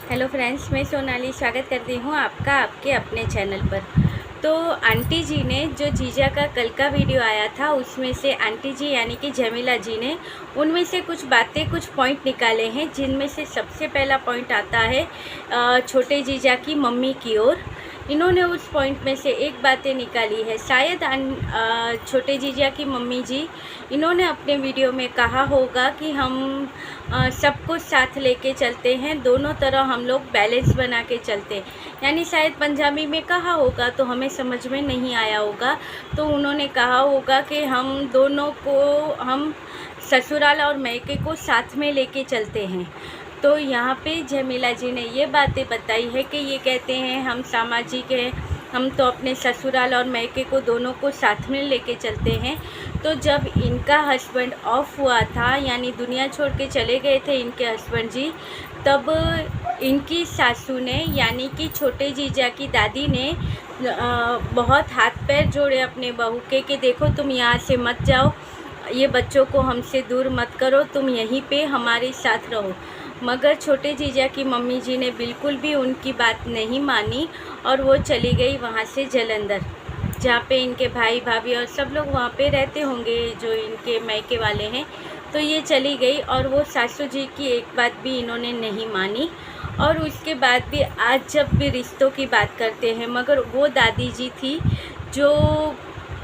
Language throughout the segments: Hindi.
हेलो फ्रेंड्स, मैं सोनाली स्वागत करती हूँ आपका आपके अपने चैनल पर। तो आंटी जी ने जो जीजा का कल का वीडियो आया था उसमें से आंटी जी यानी कि जमीला जी ने उनमें से कुछ बातें कुछ पॉइंट निकाले हैं, जिनमें से सबसे पहला पॉइंट आता है छोटे जीजा की मम्मी की ओर। इन्होंने उस पॉइंट में से एक बातें निकाली है। शायद छोटे जीजा की मम्मी जी इन्होंने अपने वीडियो में कहा होगा कि हम सबको साथ लेके चलते हैं, दोनों तरह हम लोग बैलेंस बना के चलते हैं। यानी शायद पंजाबी में कहा होगा तो हमें समझ में नहीं आया होगा। तो उन्होंने कहा होगा कि हम दोनों को, हम ससुराल और मैके को साथ में लेके चलते हैं। तो यहाँ पे जमीला जी ने ये बातें बताई है कि ये कहते हैं हम सामाजिक हैं, हम तो अपने ससुराल और मैके को दोनों को साथ में लेके चलते हैं। तो जब इनका हस्बैंड ऑफ हुआ था, यानी दुनिया छोड़ के चले गए थे इनके हस्बैंड जी, तब इनकी सासू ने यानी कि छोटे जीजा की दादी ने बहुत हाथ पैर जोड़े अपने बहू के कि देखो तुम यहाँ से मत जाओ, ये बच्चों को हमसे दूर मत करो, तुम यहीं पे हमारे साथ रहो। मगर छोटे जीजा की मम्मी जी ने बिल्कुल भी उनकी बात नहीं मानी और वो चली गई वहाँ से जलंधर, जहाँ पे इनके भाई भाभी और सब लोग वहाँ पे रहते होंगे जो इनके मैके वाले हैं। तो ये चली गई और वो सासू जी की एक बात भी इन्होंने नहीं मानी। और उसके बाद भी आज जब भी रिश्तों की बात करते हैं, मगर वो दादी जी थी जो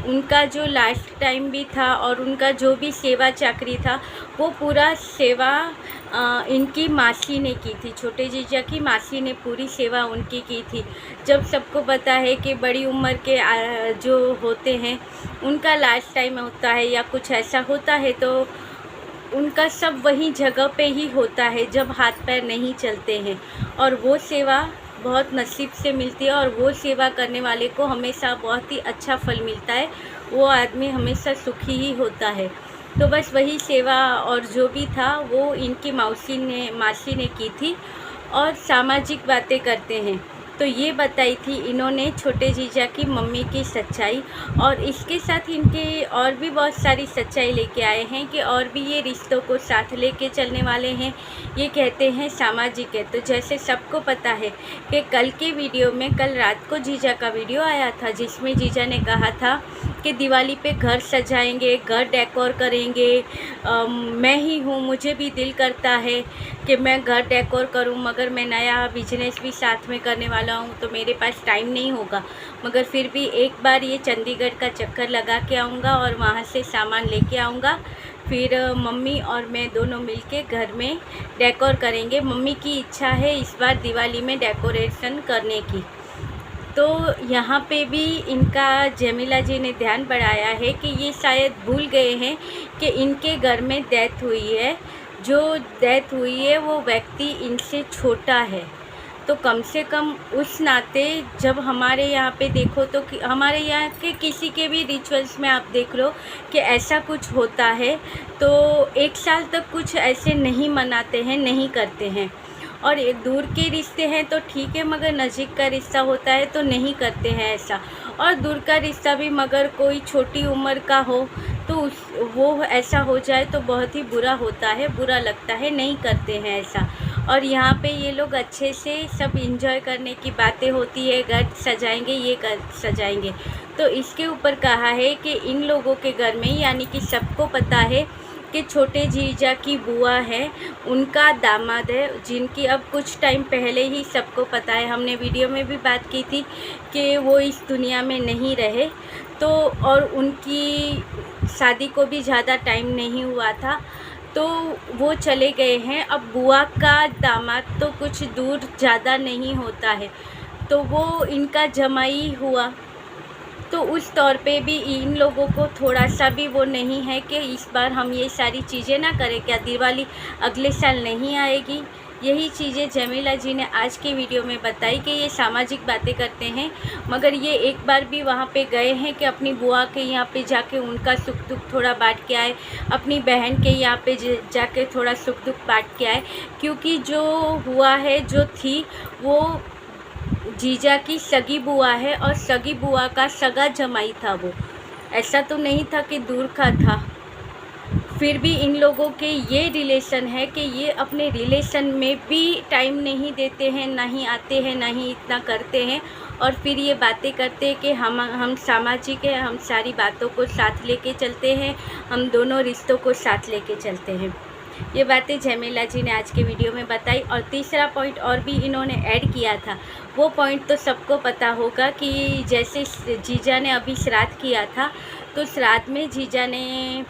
उनका जो लास्ट टाइम भी था और उनका जो भी सेवा चाकरी था वो पूरा सेवा इनकी मासी ने की थी। छोटे जीजा की मासी ने पूरी सेवा उनकी की थी। जब सबको पता है कि बड़ी उम्र के जो होते हैं उनका लास्ट टाइम होता है या कुछ ऐसा होता है, तो उनका सब वही जगह पे ही होता है जब हाथ पैर नहीं चलते हैं, और वो सेवा बहुत नसीब से मिलती है और वो सेवा करने वाले को हमेशा बहुत ही अच्छा फल मिलता है। वो आदमी हमेशा सुखी ही होता है। तो बस वही सेवा और जो भी था वो इनकी मासी ने की थी। और सामाजिक बातें करते हैं तो ये बताई थी इन्होंने छोटे जीजा की मम्मी की सच्चाई, और इसके साथ इनके और भी बहुत सारी सच्चाई लेके आए हैं कि और भी ये रिश्तों को साथ लेके चलने वाले हैं। ये कहते हैं सामाजिक है। तो जैसे सबको पता है कि कल के वीडियो में, कल रात को जीजा का वीडियो आया था जिसमें जीजा ने कहा था कि दिवाली पे घर सजाएंगे, घर डेकोर करेंगे। मैं ही हूँ, मुझे भी दिल करता है कि मैं घर डेकोर करूँ, मगर मैं नया बिजनेस भी साथ में करने वाला हूँ तो मेरे पास टाइम नहीं होगा। मगर फिर भी एक बार ये चंडीगढ़ का चक्कर लगा के आऊँगा और वहाँ से सामान लेके आऊँगा। फिर मम्मी और मैं दोनों मिलके घर में डेकोर करेंगे। मम्मी की इच्छा है इस बार दिवाली में डेकोरेशन करने की। तो यहाँ पे भी इनका जमीला जी ने ध्यान बढ़ाया है कि ये शायद भूल गए हैं कि इनके घर में डेथ हुई है। जो डेथ हुई है वो व्यक्ति इनसे छोटा है। तो कम से कम उस नाते जब हमारे यहाँ पे देखो तो हमारे यहाँ के किसी के भी रिचुअल्स में आप देख लो कि ऐसा कुछ होता है तो एक साल तक कुछ ऐसे नहीं मनाते हैं, नहीं करते हैं। और ये दूर के रिश्ते हैं तो ठीक है, मगर नज़दीक का रिश्ता होता है तो नहीं करते हैं ऐसा। और दूर का रिश्ता भी मगर कोई छोटी उम्र का हो तो वो ऐसा हो जाए तो बहुत ही बुरा होता है, बुरा लगता है, नहीं करते हैं ऐसा। और यहाँ पे ये लोग अच्छे से सब इंजॉय करने की बातें होती है, घर सजाएंगे, ये घर सजाएंगे। तो इसके ऊपर कहा है कि इन लोगों के घर में, यानी कि सबको पता है कि छोटे जीजा की बुआ है, उनका दामाद है, जिनकी अब कुछ टाइम पहले ही सबको पता है, हमने वीडियो में भी बात की थी कि वो इस दुनिया में नहीं रहे। तो और उनकी शादी को भी ज़्यादा टाइम नहीं हुआ था तो वो चले गए हैं। अब बुआ का दामाद तो कुछ दूर ज़्यादा नहीं होता है, तो वो इनका जमाई हुआ। तो उस तौर पे भी इन लोगों को थोड़ा सा भी वो नहीं है कि इस बार हम ये सारी चीज़ें ना करें, क्या दिवाली अगले साल नहीं आएगी। यही चीज़ें जमीला जी ने आज के वीडियो में बताई कि ये सामाजिक बातें करते हैं, मगर ये एक बार भी वहाँ पे गए हैं कि अपनी बुआ के यहाँ पे जाके उनका सुख दुख थोड़ा बांट के आए, अपनी बहन के यहाँ पे जाके थोड़ा सुख दुख बांट के आए। क्योंकि जो हुआ है, जो थी, वो जीजा की सगी बुआ है और सगी बुआ का सगा जमाई था। वो ऐसा तो नहीं था कि दूर का था। फिर भी इन लोगों के ये रिलेशन है कि ये अपने रिलेशन में भी टाइम नहीं देते हैं, ना ही आते हैं, ना ही इतना करते हैं, और फिर ये बातें करते हैं कि हम सामाजिक हैं, हम सारी बातों को साथ लेके चलते हैं, हम दोनों रिश्तों को साथ लेके चलते हैं। ये बातें झमेला जी ने आज के वीडियो में बताई। और तीसरा पॉइंट और भी इन्होंने ऐड किया था, वो पॉइंट तो सबको पता होगा कि जैसे जीजा ने अभी श्राद्ध किया था, तो श्राद्ध में जीजा ने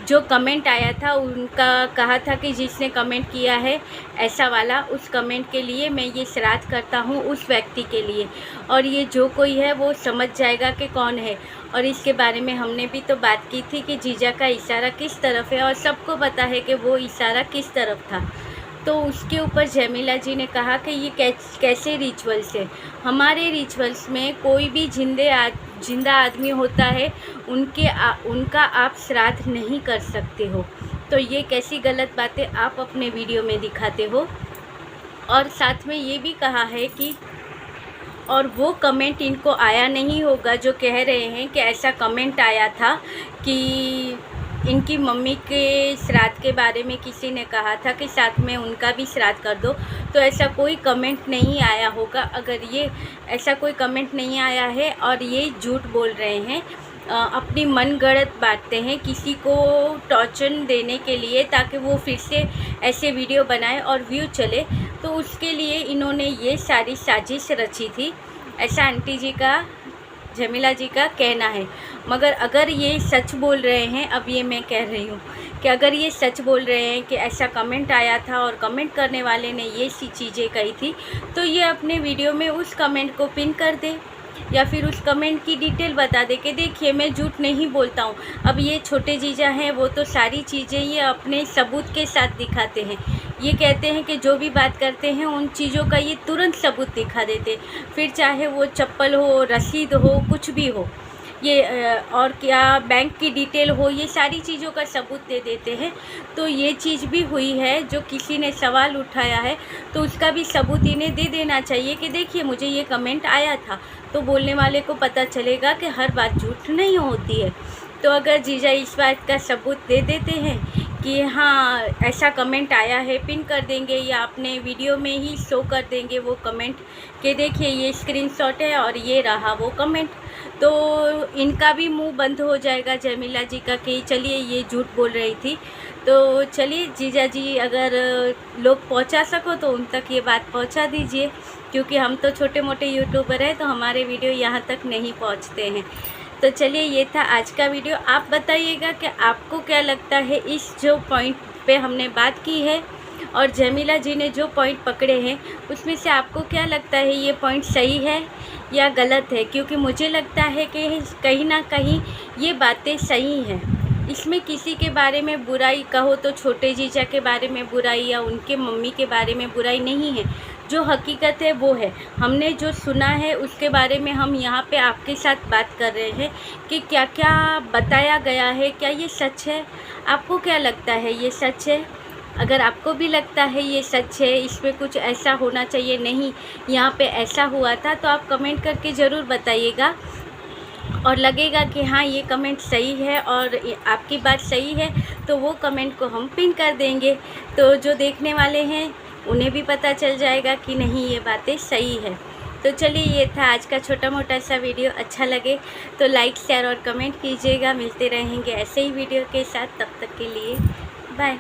जो कमेंट आया था उनका कहा था कि जिसने कमेंट किया है ऐसा वाला, उस कमेंट के लिए मैं ये श्राद्ध करता हूँ उस व्यक्ति के लिए, और ये जो कोई है वो समझ जाएगा कि कौन है। और इसके बारे में हमने भी तो बात की थी कि जीजा का इशारा किस तरफ है, और सबको पता है कि वो इशारा किस तरफ था। तो उसके ऊपर झमेला जी ने कहा कि ये कैसे रिचुअल्स है। हमारे रिचुअल्स में कोई भी जिंदा आदमी होता है, उनका आप श्राद्ध नहीं कर सकते हो। तो ये कैसी गलत बातें आप अपने वीडियो में दिखाते हो। और साथ में ये भी कहा है कि और वो कमेंट इनको आया नहीं होगा जो कह रहे हैं कि ऐसा कमेंट आया था कि इनकी मम्मी के श्राद्ध के बारे में किसी ने कहा था कि साथ में उनका भी श्राद्ध कर दो। तो ऐसा कोई कमेंट नहीं आया होगा। अगर ये ऐसा कोई कमेंट नहीं आया है और ये झूठ बोल रहे हैं, अपनी मनगढ़ंत बातें हैं किसी को टॉर्चर देने के लिए, ताकि वो फिर से ऐसे वीडियो बनाए और व्यू चले, तो उसके लिए इन्होंने ये सारी साजिश रची थी, ऐसा आंटी जी का, झमेला जी का कहना है। मगर अगर ये सच बोल रहे हैं, अब ये मैं कह रही हूँ कि अगर ये सच बोल रहे हैं कि ऐसा कमेंट आया था और कमेंट करने वाले ने ये सी चीज़ें कही थी, तो ये अपने वीडियो में उस कमेंट को पिन कर दे, या फिर उस कमेंट की डिटेल बता दे कि देखिए मैं झूठ नहीं बोलता हूँ। अब ये छोटे जीजा हैं, वो तो सारी चीज़ें ये अपने सबूत के साथ दिखाते हैं। ये कहते हैं कि जो भी बात करते हैं उन चीज़ों का ये तुरंत सबूत दिखा देते, फिर चाहे वो चप्पल हो, रसीद हो, कुछ भी हो, ये और क्या बैंक की डिटेल हो, ये सारी चीज़ों का सबूत दे देते हैं। तो ये चीज़ भी हुई है, जो किसी ने सवाल उठाया है तो उसका भी सबूत इन्हें दे देना चाहिए कि देखिए मुझे ये कमेंट आया था, तो बोलने वाले को पता चलेगा कि हर बात झूठ नहीं होती है। तो अगर जीजा इस बात का सबूत दे देते हैं कि हाँ ऐसा कमेंट आया है, पिन कर देंगे या अपने वीडियो में ही शो कर देंगे वो कमेंट कि देखिए ये स्क्रीनशॉट है और ये रहा वो कमेंट, तो इनका भी मुंह बंद हो जाएगा झमेला जी का कि चलिए ये झूठ बोल रही थी। तो चलिए जीजा जी, अगर लोग पहुंचा सको तो उन तक ये बात पहुंचा दीजिए, क्योंकि हम तो छोटे मोटे यूट्यूबर हैं, तो हमारे वीडियो यहाँ तक नहीं पहुँचते हैं। तो चलिए ये था आज का वीडियो। आप बताइएगा कि आपको क्या लगता है इस जो पॉइंट पे हमने बात की है और झमेला जी ने जो पॉइंट पकड़े हैं, उसमें से आपको क्या लगता है ये पॉइंट सही है या गलत है? क्योंकि मुझे लगता है कि कहीं ना कहीं ये बातें सही हैं। इसमें किसी के बारे में बुराई कहो तो छोटे जीजा के बारे में बुराई या उनके मम्मी के बारे में बुराई नहीं है। जो हकीकत है वो है, हमने जो सुना है उसके बारे में हम यहाँ पे आपके साथ बात कर रहे हैं कि क्या क्या बताया गया है, क्या ये सच है? आपको क्या लगता है ये सच है? अगर आपको भी लगता है ये सच है, इसमें कुछ ऐसा होना चाहिए, नहीं यहाँ पे ऐसा हुआ था, तो आप कमेंट करके ज़रूर बताइएगा। और लगेगा कि हाँ ये कमेंट सही है और आपकी बात सही है, तो वो कमेंट को हम पिन कर देंगे, तो जो देखने वाले हैं उन्हें भी पता चल जाएगा कि नहीं ये बातें सही है। तो चलिए ये था आज का छोटा मोटा सा वीडियो। अच्छा लगे तो लाइक, शेयर और कमेंट कीजिएगा। मिलते रहेंगे ऐसे ही वीडियो के साथ, तब तक के लिए बाय।